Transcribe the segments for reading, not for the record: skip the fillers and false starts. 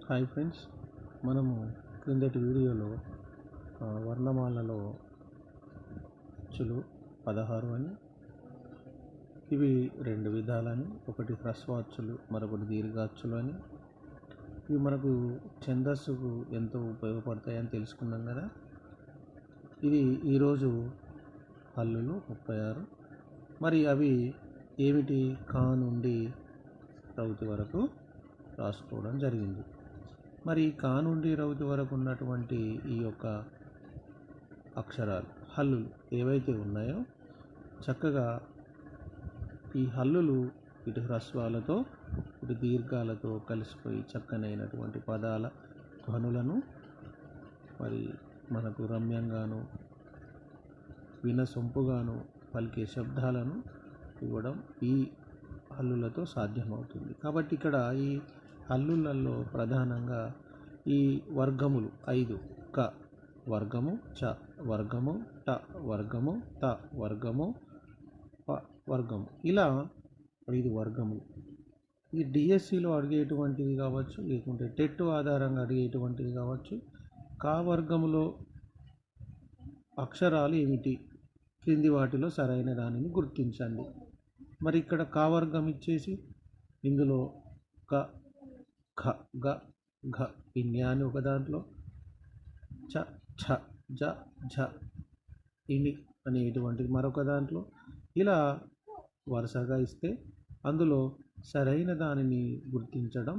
Hi friends, మనము క్రిందటి వీడియోలో వర్ణమాలలో అచ్చులు 16 అని, ఇవి రెండు విధాలని, ఒకటి హ్రస్వ అచ్చులు, మరొకటి దీర్ఘాచ్చులు అని. ఇవి మనకు ఛందస్సుకు ఎంతో ఉపయోగపడతాయని తెలుసుకున్నాం కదా. ఇది ఈరోజు హల్లులు 36. మరి అవి ఏమిటి? కా నుండి రౌతి వరకు రాసుకోవడం జరిగింది. మరి కా నుండి రౌతి వరకు ఉన్నటువంటి ఈ యొక్క అక్షరాలు హల్లులు ఏవైతే ఉన్నాయో చక్కగా ఈ హల్లులు ఇటు హ్రస్వాలతో ఇటు దీర్ఘాలతో కలిసిపోయి చక్కనైనటువంటి పదాల ధ్వనులను మరి మనకు రమ్యంగాను వినసొంపుగాను పలికే శబ్దాలను ఇవ్వడం ఈ హల్లులతో సాధ్యమవుతుంది. కాబట్టి ఇక్కడ ఈ హల్లులలో ప్రధానంగా ఈ వర్గములు 5: క వర్గము, చ వర్గము, ట వర్గము, త వర్గము, ప వర్గము, ఇలా 5 వర్గములు. ఇది డిఎస్సిలో అడిగేటువంటిది కావచ్చు, లేకుంటే టెట్ ఆధారంగా అడిగేటువంటిది కావచ్చు. కా వర్గములో అక్షరాలు ఏమిటి? క్రింది వాటిలో సరైన దానిని గుర్తించండి. మరి ఇక్కడ కా వర్గం ఇచ్చేసి ఇందులో క, ఖ, గ, ఘ, ఇన్యా అని ఒక దాంట్లో, చ, ఛ, జ, ఝ, ఇని అనేటువంటిది మరొక దాంట్లో, ఇలా వరుసగా ఇస్తే అందులో సరైన దానిని గుర్తించడం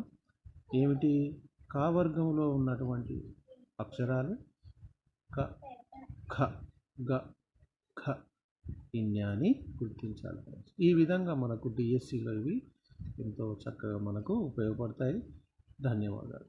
ఏమిటి? కా వర్గంలో ఉన్నటువంటి అక్షరాలు క, ఖ, గ, ఘ, ఇన్యా అని గుర్తించాలి. ఈ విధంగా మనకు డిఎస్సిలో ఇవి ఎంతో చక్కగా మనకు ఉపయోగపడతాయి. ధన్యవాదాలు.